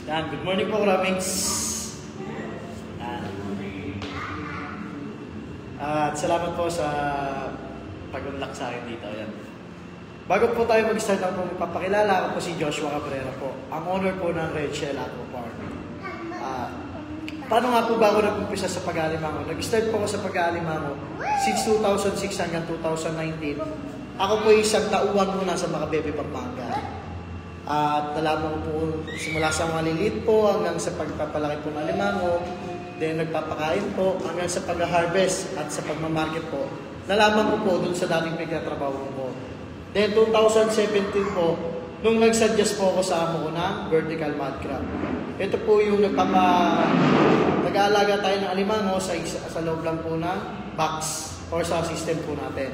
Yan, good morning po, Ramings. At salamat po sa pag-unlock sa akin dito. Yan. Bago po tayo mag-start na po magpapakilala, ako po si Joshua Cabrera po, ang owner po ng Red Shell Aqua Park. Paano nga po ba ako nag-umpisa sa pag-aalimango? Nag-start po ako sa pag-aalimango since 2006 hanggang 2019. Ako po isang tauhan muna sa Makabebe, Pampanga. At nalaman ko po simula sa mga lilit po hanggang sa pagpapalaki po ng alimango, then nagpapakain po hanggang sa pag-harvest at sa pagmamarket po. Nalaman ko po dun sa dating pagkatrabaho ko. Then 2017 po, nung nag-suggest po ako sa amo ko ng vertical mud crab. Ito po yung nag-aalaga tayo ng alimango sa loob lang po ng box or sa system po natin.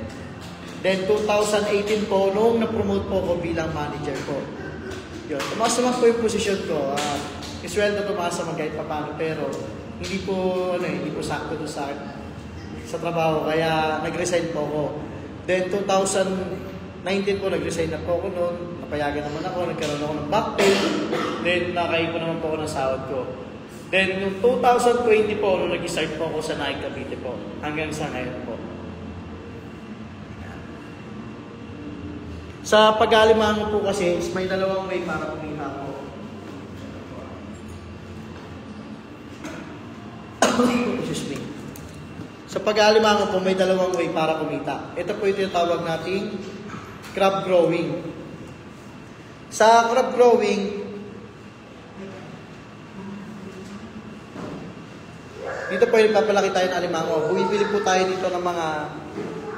Then 2018 po, nung na-promote po ako bilang manager po. Yun, tumaas naman po yung posisyon ko. Sweldo tumaas naman kahit paano, pero hindi po sakto doon sa trabaho, kaya nag-resign po ako. Then 2019 po, nag-resign na po ako noon. Napayagan naman ako, nagkaroon ako ng back pay. Then nakaipon naman po ako ng sahod ko. Then yung 2020 po, nung nag-start po ako sa Naik Cavite po, hanggang sa ngayon po. Sa pag-aalimango po kasi, may dalawang way para kumita po. Excuse me. Sa pag-aalimango po, may dalawang way para kumita. Ito po yung tinatawag nating crab growing. Sa crab growing, dito po yung papalaki tayo ng alimango. Bumibili po tayo dito ng mga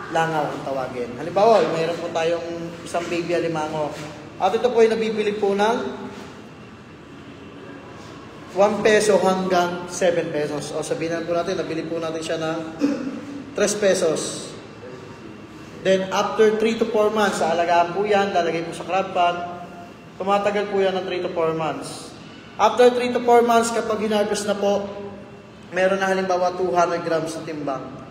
langaw ang tawagin. Halimbawa, mayroon po tayong isang baby alimango. At ito po ay nabibili po ng 1 peso hanggang 7 pesos. O sabihin po natin, nabili po natin siya ng 3 pesos. Then, after 3 to 4 months, aalagaan po yan, lalagay po sa crab pot. Tumatagal po yan ng 3 to 4 months. After 3 to 4 months, kapag hinarvest na po, meron na halimbawa 200 grams na timbang.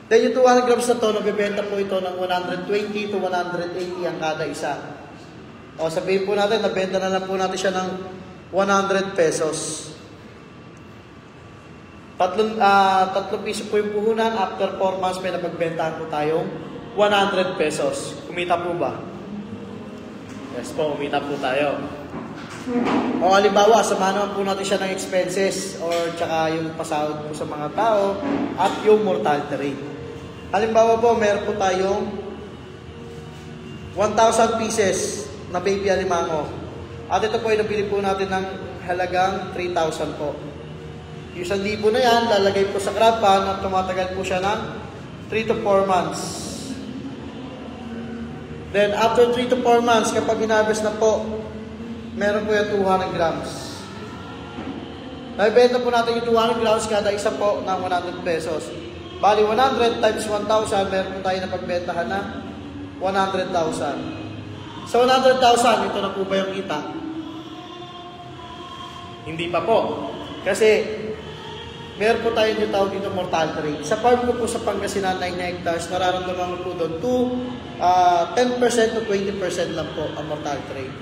Then yung 200 grams na to, nabibenta po ito ng 120 to 180 ang kada isa. O sabihin po natin, nabenta na lang po natin siya ng 100 pesos. Tatlong piso po yung puhunan. After 4 months, may napagbentahan po tayong 100 pesos. Kumita po ba? Yes po, kumita po tayo. O halimbawa, samahan naman po natin siya ng expenses or tsaka yung pasahod po sa mga tao at yung mortality rate. Halimbawa po, meron po tayong 1,000 pieces na baby alimango. At ito po ay nabili po natin ng halagang 3,000 po. Yung 1,000 na yan, lalagay po sa crab pan at tumatagal po siya ng 3 to 4 months. Then after 3 to 4 months, kapag hinarvest na po, meron po yung 200 grams. Nabibenta po natin yung 200 grams kada isa po ng 100 pesos. Bali, 100 times 1,000, meron po tayo na pagbentahan na 100,000. Sa 100,000, ito na po ba yung kita? Hindi pa po. Kasi, meron po tayo yung tawag dito mortality rate. Sa farm ko po sa Pangasinan, 9 hectares, nararamdaman ko po doon 10% to 20% lang po ang mortality rate.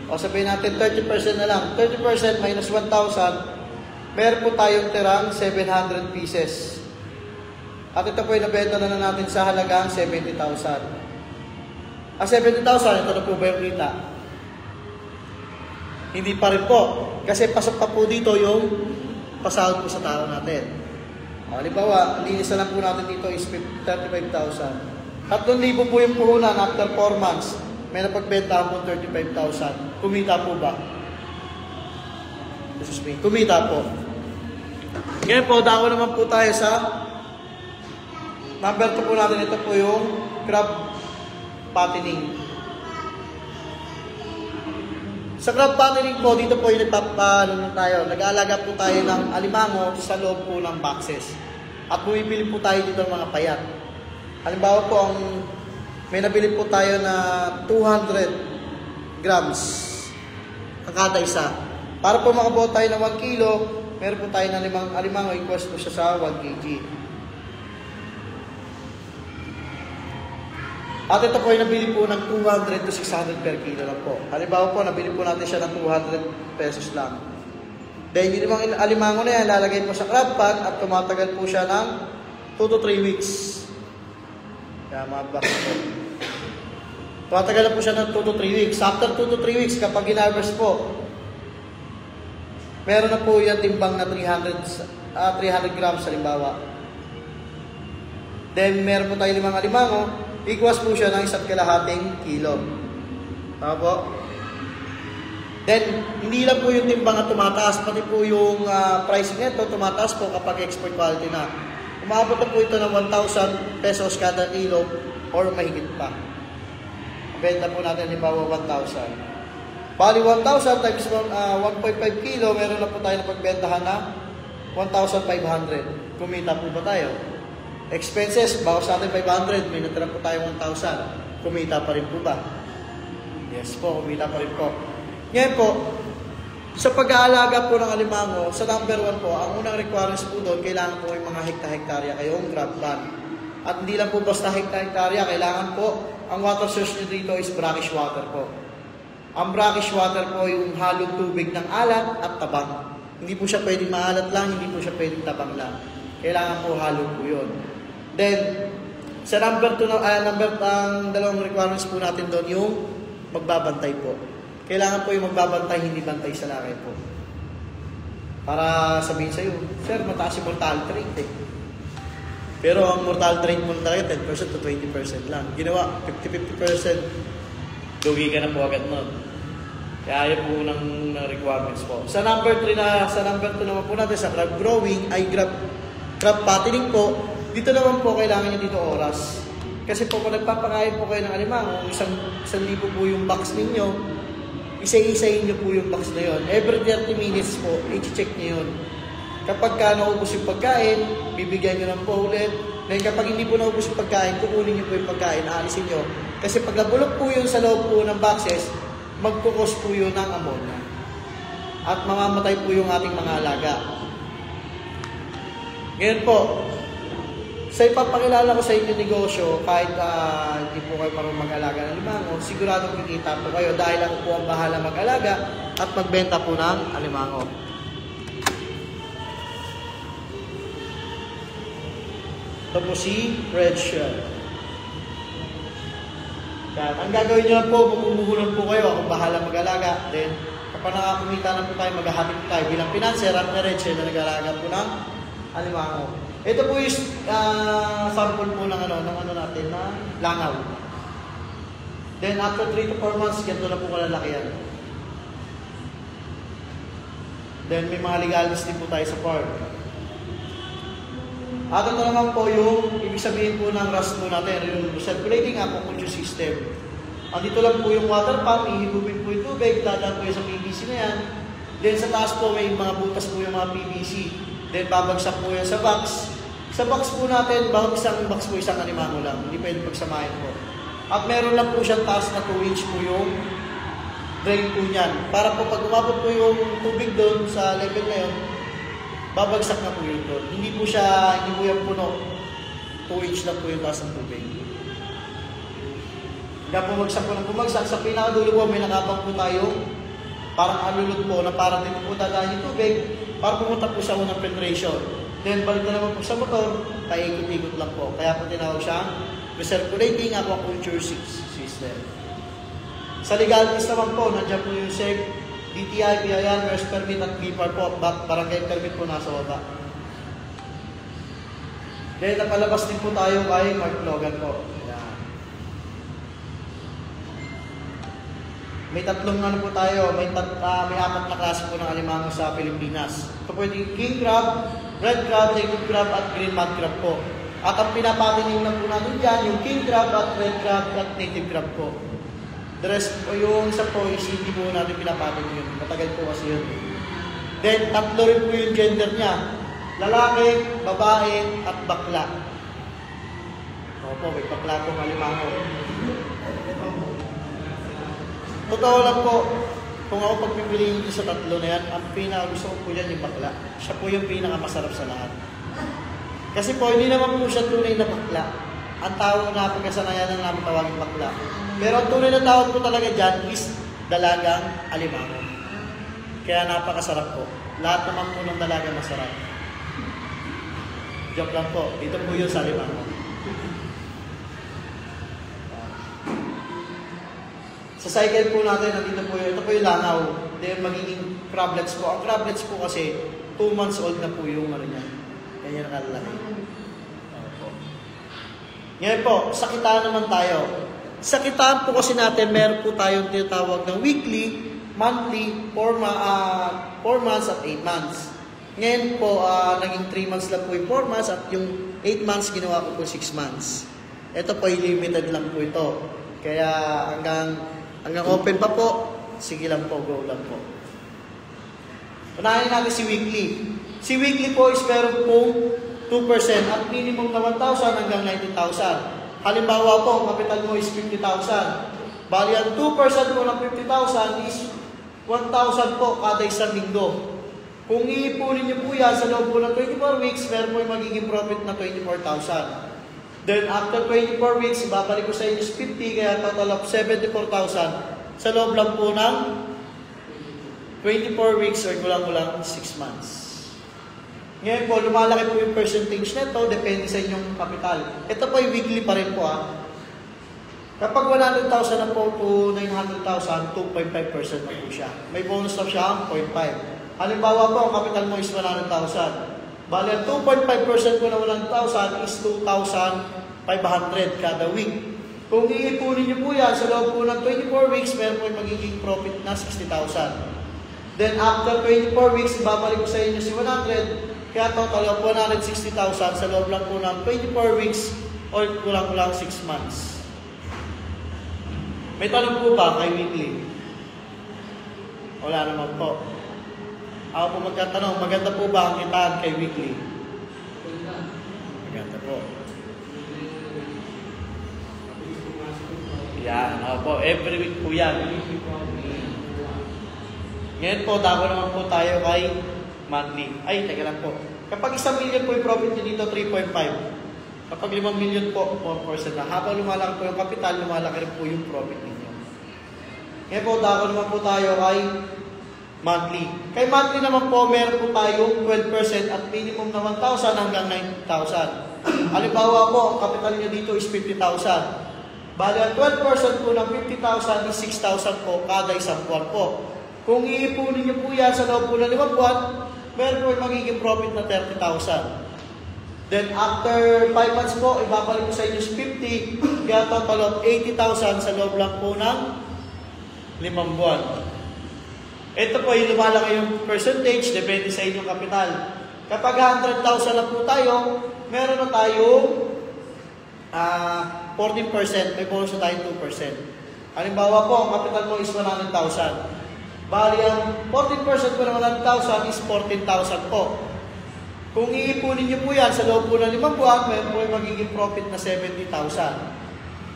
O sabihin natin 30% na lang. 30% minus 1,000, meron po tayong tirang 700 pieces. At ito po ay nabenta na natin sa halagang 70,000. 70,000, ito na po ba yung kita? Hindi pa rin po. Kasi pasok pa po dito yung pasahod po sa tao natin. O, halimbawa, linis na lang po natin dito is 35,000. 3,000 po yung puhunan after 4 months. May napagbenta po 35,000. Kumita po ba? Excuse me. Kumita po. Ngayon po, dako naman po tayo sa number 2 po natin. Ito po yung crab fattening. Sa crab fattening po, dito po yung nag-aalaga po tayo ng alimango sa loob po ng boxes. At bumibili po tayo dito ng mga payat. Halimbawa po, may nabili po tayo na 200 grams ang kada isa. Para po makabuo tayo ng 1 kilo, meron po tayo ng 5 alimango, equals po siya sa 1 kg. At ito po ay nabili po ng 200 to 600 per kilo lang po. Halimbawa po, nabili po natin siya ng 200 pesos lang. Then yung limang alimango na yan, lalagay po sa crab pot at tumatagal po siya ng 2 to 3 weeks. Kaya mabak po. Tumatagal na po siya ng 2 to 3 weeks. After 2 to 3 weeks, kapag in-harvest po, meron na po yan timbang na 300 grams halimbawa. Then meron po tayo limang alimango, equals po siya ng 1.5 kilo. Tama po? Then, hindi lang po yung timbang na tumataas, pati po yung pricing nito tumataas po kapag export quality na. Umabot na po ito ng 1,000 pesos kada kilo or mahigit pa. Benta po natin halimbawa 1,000. Bali 1,000 times 1.5 kilo, meron na po tayo na pagbentahan na 1,500. Kumita po ba tayo? Expenses, bawas natin 500, may natira po tayo 1,000. Kumita pa rin po ba? Yes po, kumita pa rin po. Ngayon po, sa pag-aalaga po ng alimango, sa number 1 po, ang unang requirements po doon, kailangan po yung mga hekta-hektarya kayong grab ban. At hindi lang po basta hekta-hektarya, kailangan po, ang water source nyo dito is brackish water po. Ang brackish water po yung halong tubig ng alat at tabang. Hindi po siya pwedeng maalat lang, hindi po siya pwedeng tabang lang. Kailangan po halo po yun. Then, sa number 2, ang dalawang requirements po natin doon, yung magbabantay po. Kailangan po yung magbabantay, hindi bantay sa lakay po. Para sabihin sa'yo, sir, mataas yung mortality rate eh. Pero ang mortality rate mo talaga 10% to 20% lang. Ginawa, 50-50%, lugi ka na po agad nun. Kaya yun po ng requirements po. Sa number 2 naman po natin, sa crab growing, ay crab fattening po, dito naman po kailangan nyo dito oras. Kasi po kung nagpapakain po kayo ng alimango, 1,000 po yung box ninyo, isa-isahin nyo po yung box na yun. Every 30 minutes po, i-check nyo yun. Kapag naubos yung pagkain, bibigyan nyo lang po ulit. Then kapag hindi po naubos yung pagkain, kukunin nyo po yung pagkain, aalisin nyo. Kasi pag nabulok po yun sa loob po ng boxes, magkukos po yun ng ammonia. At mamamatay po yung ating mga alaga. Ngayon po, sa ipapakilala ko sa inyo negosyo, kahit hindi po kayo marunong mag-alaga ng alimango, sigurado kikita po kayo dahil ako po ang bahala mag-alaga at magbenta po ng alimango. Ito po si Red Shell. Yan. Ang gagawin nyo lang po, bumubuhulan po kayo, ako bahala mag-alaga. Then, kapag nakakumita na po tayo, maghahatid po tayo bilang pinanser at na Red Shell na nag-alaga po ng alimango. Ito po yung sample po ng natin na langaw. Then after 3 to 4 months, ganito na po kalalaki yan. Then may mga legalist din po tayo sa farm. At ito naman po yung ibig sabihin po ng RAS po natin, yung circulating aquaculture system. Andito lang po yung water pump, ihigupin po yung tubig, dadaan po yung sa PVC na yan. Then sa taas po may mga butas po yung mga PVC. Then babagsak po yan sa box. Sa box po natin, bawat isang box po isang alimango lang. Hindi pwede pagsamahin po. At meron lang po siyang taas na 2 inch po yung drain po niyan. Para po pag umabot po yung tubig doon sa level na yun, babagsak na po yun doon. Hindi po yan puno. 2 inch lang po yung taas ng tubig. Kaya bumagsak po ng bumagsak. Sa pinakadulo po, may nakapang po tayo. Parang alulot po na parang din po dadaan yung tubig para pumunta po sa unang filtration. Then, balik na naman po sa motor, paikot-ikot lang po. Kaya po tinawag siyang recirculating aquaculture system. Sa legalities naman po, nandiyan po yung SEC, DTI, PIR, MERS permit at BPAR po, barangay permit po nasa baba. Then, napalabas din po tayo kay Mark Logan po. May tatlong po tayo, may 4 na klase po ng alimango sa Pilipinas. Ito po yung king crab, red crab, native crab, at green mud crab po. At ang pinapatinig lang po natin dyan, yung king crab at red crab at native crab po. The rest po, yung isa po is hindi po natin pinapatinig yun. Matagal po kasi yun. Then, 3 rin po yung gender niya. Lalaki, babae, at bakla. Opo, may bakla pong alimango. Totoo lang po, kung ako pagpipiliin dito sa 3 na yan, ang pinakagusto ko po yan yung bakla. Siya po yung pinakamasarap sa lahat. Kasi po, hindi naman po siya tunay na bakla. ang tawag na pagkasanayan ng namin tawagin bakla. Pero ang tunay na tawag po talaga dyan is dalagang alimango. Kaya napakasarap po. Lahat naman po ng dalaga masarap. Joke lang po. Dito po yun sa alimango. Sa cycle po natin, nandito po yun. Ito po yung langaw. Then magiging crablets po. Ang crablets po kasi 2 months old na po yung ano niya. Kaya nakalaki. Ngayon po, sa kitaan naman tayo. Sa kitaan po kasi natin, meron po tayong tinatawag ng weekly, monthly, 4 months at 8 months. Ngayon po, naging 3 months lang po yung 4 months at yung 8 months ginawa ko po 6 months. Ito po, limited lang po ito. Kaya hanggang open pa po, sige lang po, go lang po. Unahin natin si weekly. Si weekly po is meron pong 2% at minimum na 1,000 hanggang 90,000. Halimbawa po, ang kapital mo is 50,000. Bali, ang 2% po ng 50,000 is 1,000 po kada isang linggo. Kung iipunin niyo po yan sa loob po ng 24 weeks, meron po yung magiging profit na 24,000. Then, after 24 weeks, babalik ko sa inyo is 50, kaya total of 74,000 sa loob lang po ng 24 weeks or kulang-kulang 6 months. Ngayon po, lumalaki po yung percentage nito, depende sa inyong kapital. Ito po yung weekly pa rin po Kapag 100,000 na po to 900,000, 2.5% na po siya. May bonus na siya, 0.5. Halimbawa po, ang kapital mo is 100,000. Bali, ang 2.5% po na 100,000 is 2,500 kada week. Kung iipunin niyo po yan, sa loob po ng 24 weeks, meron po yung magiging profit na 60,000. Then, after 24 weeks, babalik ko sa inyo si 100. Kaya total of 160,000 sa loob lang po ng 24 weeks or kulang-kulang 6 months. May tanong po ba kay weekly? Wala naman po. Ako po magkatanong, maganda po ba ang kitaan kay weekly? Maganda po. Yan, ako po. Every week po yan. Ngayon po, dako naman po tayo kay monthly. Ay, teka lang po. Kapag 1 million po yung profit nyo dito, 3.5. Kapag 5 million po, 4% na. Habang lumalaki po yung kapital, lumalaki rin po yung profit ninyo. Ngayon po, dako naman po tayo kay monthly. Kay monthly naman po, meron po tayong 12% at minimum na 1,000 hanggang 9,000. Halimbawa po, ang kapital nyo dito is 50,000. Bali, ang 12% po ng 50,000 is 6,000 po kada isang buwan po. Kung iipunin niyo po yan sa loob po ng 5 buwan, meron po yung magiging profit na 30,000. Then after 5 months po, ibabalik ko sa inyo 50, kaya total of 80,000 sa loob lang po ng 5 buwan. Ito po yung lumalaki yung percentage, depende sa inyong kapital. Kapag 100,000 na po tayo, meron na tayong 14%, may bonus na tayong 2%. Halimbawa po, ang kapital mo is 100,000. Bali, ang 14% po ng 100,000 is 14,000 po. Kung iipunin niyo po yan sa loob po ng 5 buwan, meron po yung magiging profit na 70,000.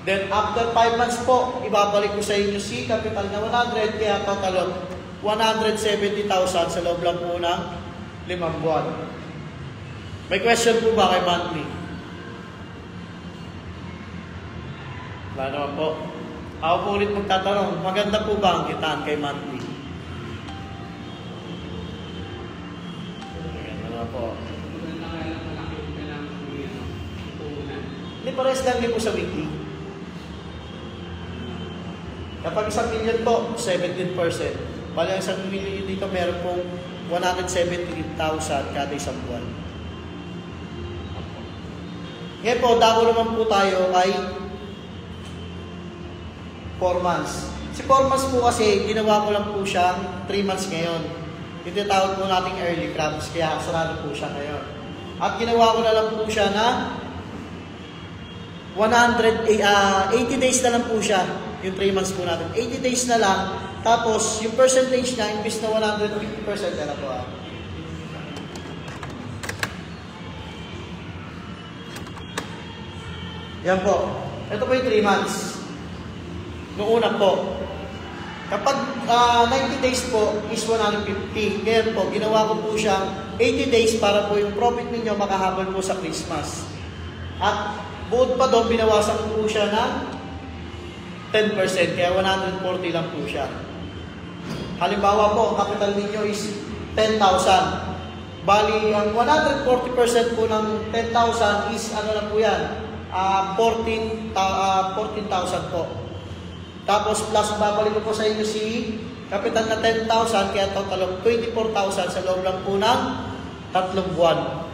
Then, after 5 months po, ibabalik ko sa inyo si capital na 100, kaya total of 170,000 sa loob lang po ng 5 buwan. May question po ba kay monthly? Wala naman po. Ako po ulit magtatanong, maganda po ba ang kitaan kay monthly? Po. Hindi pares lang din po sa weekly. Kapag 1 million po, 17%. Bali ang 1 million dito, meron pong 170,000 kada isang buwan. Ngayon po, dako naman po tayo kay 4 months. Si 4 months po kasi, ginawa ko lang po siyang 3 months ngayon. Tinatawag po nating early crops, kaya sarado po siya ngayon. At ginawa ko na lang po siya na 80 days na lang po siya, yung 3 months po natin. 80 days na lang, tapos yung percentage na, imbis na 150% na po. Yan po. Ito po yung 3 months. Noong una po. Kapag 90 days po is 150. Ngayon po, ginawa ko po siya 80 days para po yung profit ninyo makahabol po sa Christmas. At Bukod pa doon, binawasan ko po siya ng 10%, kaya 140 lang po siya. Halimbawa po, ang capital ninyo is 10,000. Bali, ang 140% po ng 10,000 is ano na po yan? 14,000 po. Tapos plus, babalik ko po sa inyo si capital na 10,000, kaya total of 24,000 sa loob lang po ng 3 buwan.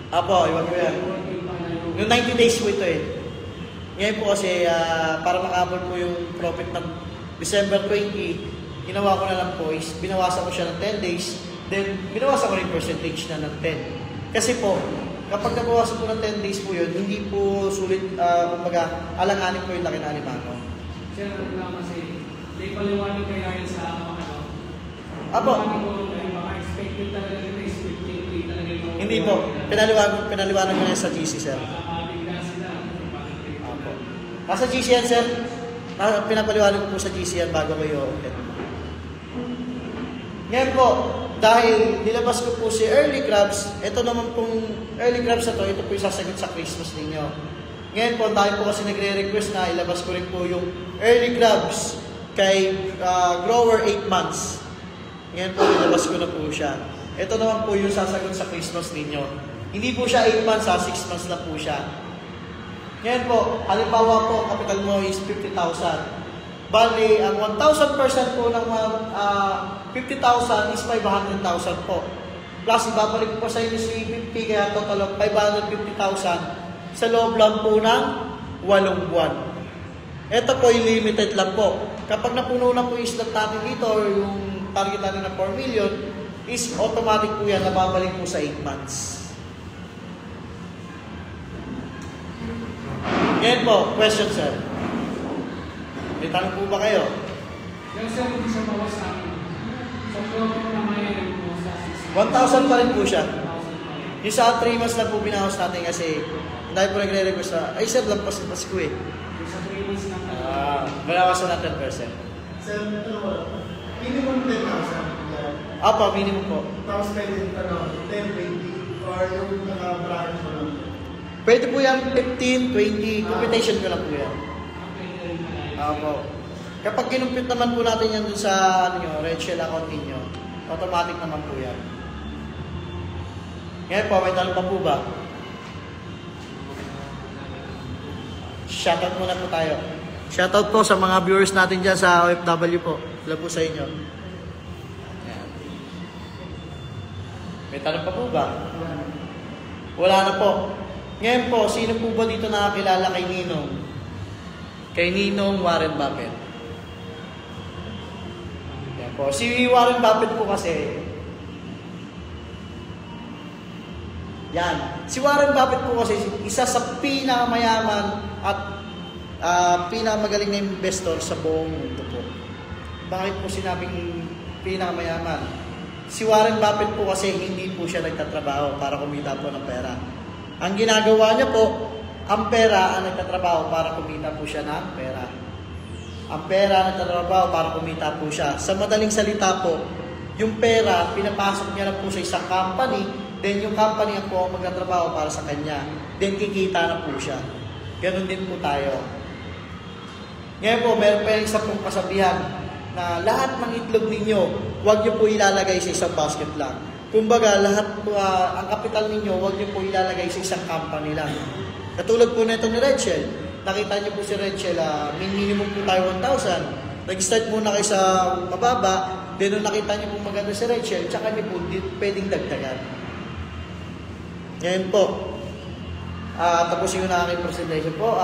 Apo, iwan ko yan. Yung 90 days po ito eh. Ngayon po kasi, para makabol po yung profit ng December 20, ginawa ko na lang po is, binawasan ko siya ng 10 days, then binawasan ko rin percentage na ng 10. Kasi po, kapag nabawasan po ng 10 days po yun, hindi po sulit, kumbaga, alang-anin po yung laki na alimango. Sir, kasi, may paliwanag kaya yun sa mga ano? Apo. Baka expected talaga nila is 15 talaga yung... Hindi po. Pinaliwanag ko na sa GC, sir. Apo. Nasa GC yan, sir. Pinapaliwanag ko po sa GC yan bago kayo open. Ngayon po, dahil nilabas ko po si Early Crabs, ito naman pong Early Crabs na to, ito po yung sasagot sa Christmas ninyo. Ngayon po, dahil po kasi nagre-request na ilabas ko rin po yung Early Crabs kay grower 8 months. Ngayon po, ilabas ko na po siya. Ito naman po yung sasagot sa Christmas ninyo. Hindi po siya 8 months, 6 months na po siya. Ngayon po, halimbawa po, capital mo is 50,000. Bali, ang 1,000% po ng 50,000 is 500,000 po. Plus, ibabalik ko pa sa inyo si 50, kaya total of 550,000 sa loob lang po ng 8 buwan. Ito po yung limited lang po. Kapag napuno na po yung slot natin dito or yung target natin na 4 million, is automatic po yan, nababalik po sa 8 months. Ngayon po, question sir. May tanong po ba kayo? Yung sir, hindi siya bawas sa akin. So, profit na mayroon po sa 1,000 pa rin po siya. Yung sa 3 months lang po binawas natin kasi dahil po nagre-request na, ay sir, lampas na ko eh. Yung sa 3 months lang. Binawasan na 10%. Sir, minimum 10,000. Apa, minimum po. Tapos pwede yung 10, 20, or yung naka-bracket mo lang. Pwede po yan 15, 20, computation ko lang po yan. Apo. Kapag kinumpit naman po natin yan dun sa Red Shell account ninyo, automatic naman po yan. Ngayon po, may tanong pa po ba? Shoutout muna po tayo. Shoutout po sa mga viewers natin dyan sa OFW po. Wala po sa inyo. Yan. May tanong pa po ba? Wala na po. Ngayon po, sino po ba dito nakakilala kay Ninong? Kay Ninong Warren Buffett. Yan po. Si Warren Buffett po kasi, yan. Si Warren Buffett po kasi, isa sa pinakamayaman at pinakamagaling na investor sa buong mundo po. Bakit po sinabing pinakamayaman? Si Warren Buffett po kasi hindi po siya nagtatrabaho para kumita po ng pera. Ang ginagawa niya po, ang pera ang nagtatrabaho para kumita po siya ng pera. Ang pera ang nagtatrabaho para kumita po siya. Sa madaling salita po, yung pera, pinapasok niya na po sa isang company, then yung company po ang magtatrabaho para sa kanya. Then kikita na po siya. Ganon din po tayo. Ngayon po, meron pa yung isa pong kasabihan na lahat ng itlog ninyo, huwag niyo po ilalagay sa isang basket lang. Kumbaga, lahat po, ang kapital ninyo, huwag niyo po ilalagay sa isang company lang. Katulad po na itong ni Red Shell. Nakita niyo po si Red Shell, minimum po tayo 1,000. Nag-start muna kayo sa mababa, then nung nakita niyo po maganda si Red Shell, tsaka niyo po pwedeng dagdagan. Ngayon po, tapusin ko na aking presentation po.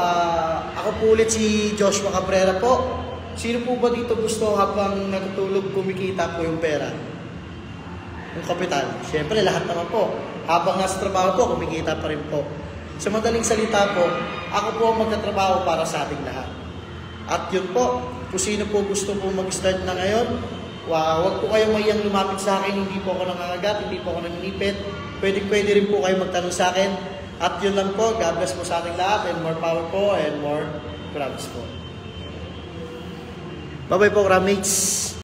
Ako po ulit si Joshua Cabrera po. Sino po ba dito gusto habang natutulog kumikita po yung pera? Yung kapital. Siyempre, lahat naman po. Habang nasa trabaho po, kumikita pa rin po. Sa madaling salita po, ako po ang magtatrabaho para sa ating lahat. At yun po, kung sino po gusto po mag-start na ngayon, huwag po kayong mayang lumapit sa akin, hindi po ako nangangagat, hindi po ako nanginipit. Pwede rin po kayo magtanong sa akin. At yun lang po, God bless po sa ating lahat, and more power po, and more crabs po. Bye-bye po, crabmates.